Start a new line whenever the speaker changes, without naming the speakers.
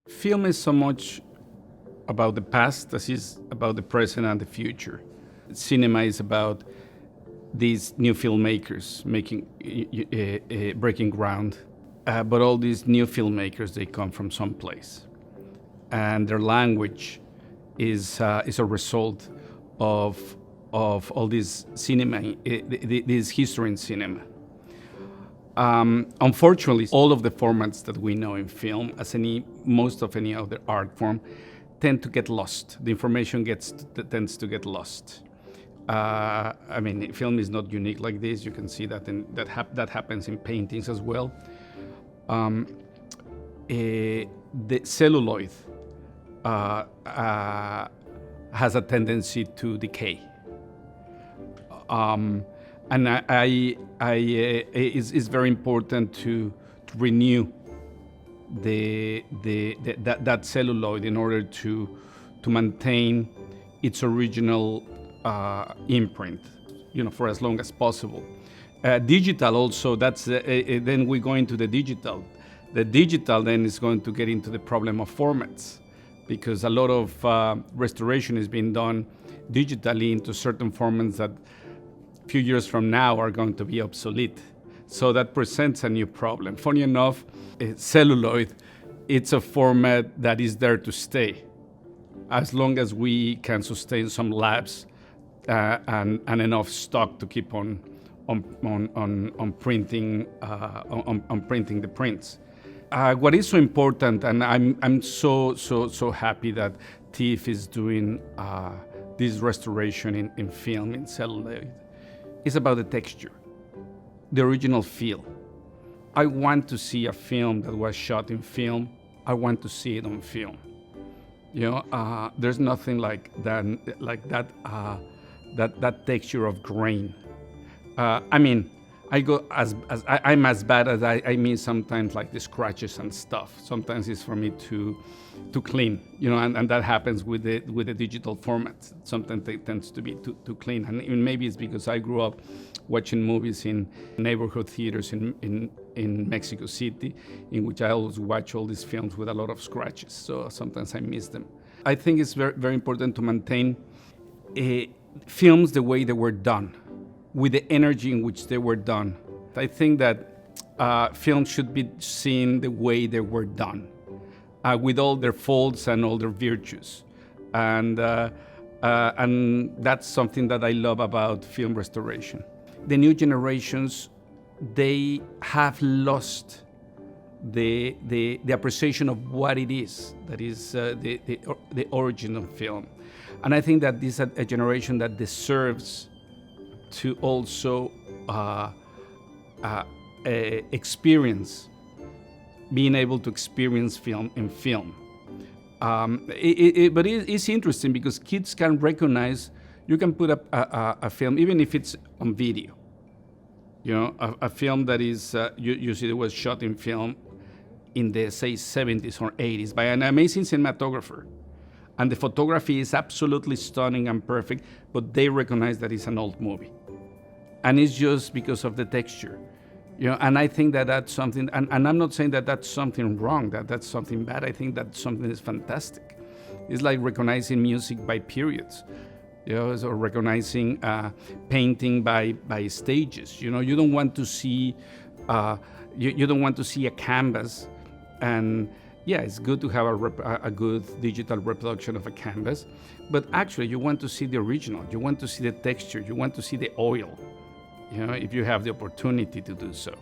Film is so much about the past as is about the present and the future. Cinema is about these new filmmakers making breaking ground, but all these new filmmakers, they come from someplace, and their language is a result of all this cinema, this history in cinema. Unfortunately, all of the formats that we know in film, as most of any other art form, tend to get lost. The information tends to get lost. I mean, film is not unique like this. You can see that that happens in paintings as well. The celluloid has a tendency to decay. And it's very important to renew that celluloid in order to maintain its original imprint, for as long as possible. Digital also, then we go into the digital. The digital then is going to get into the problem of formats, because a lot of restoration is being done digitally into certain formats that a few years from now are going to be obsolete. So that presents a new problem. Funny enough, celluloid, it's a format that is there to stay, as long as we can sustain some labs and enough stock to keep on printing the prints. What is so important, and I'm so happy that TIFF is doing this restoration in film, in celluloid, is about the texture, the original feel. I want to see a film that was shot in film. I want to see it on film. There's nothing like that texture of grain. I mean, I'm as bad as I mean sometimes, like the scratches and stuff. Sometimes it's for me to clean, and that happens with the digital formats. Sometimes it tends to be too clean, and even maybe it's because I grew up watching movies in neighborhood theaters in Mexico City, in which I always watch all these films with a lot of scratches. So sometimes I miss them. I think it's very, very important to maintain films the way they were done, with the energy in which they were done. I think that films should be seen the way they were done, with all their faults and all their virtues. And that's something that I love about film restoration. The new generations, they have lost the appreciation of what it is, that is the origin of film. And I think that this is a generation that deserves to also being able to experience film in film. But it's interesting because kids can recognize, you can put a film, even if it's on video, a film that is, you see it was shot in film in the, say, 70s or 80s by an amazing cinematographer. And the photography is absolutely stunning and perfect, but they recognize that it's an old movie. And it's just because of the texture. And I think that that's something, and I'm not saying that that's something wrong, that that's something bad. I think that something is fantastic. It's like recognizing music by periods, or recognizing painting by stages. You don't want to see, you don't want to see a canvas, and yeah, it's good to have a good digital reproduction of a canvas, but actually you want to see the original. You want to see the texture. You want to see the oil, if you have the opportunity to do so.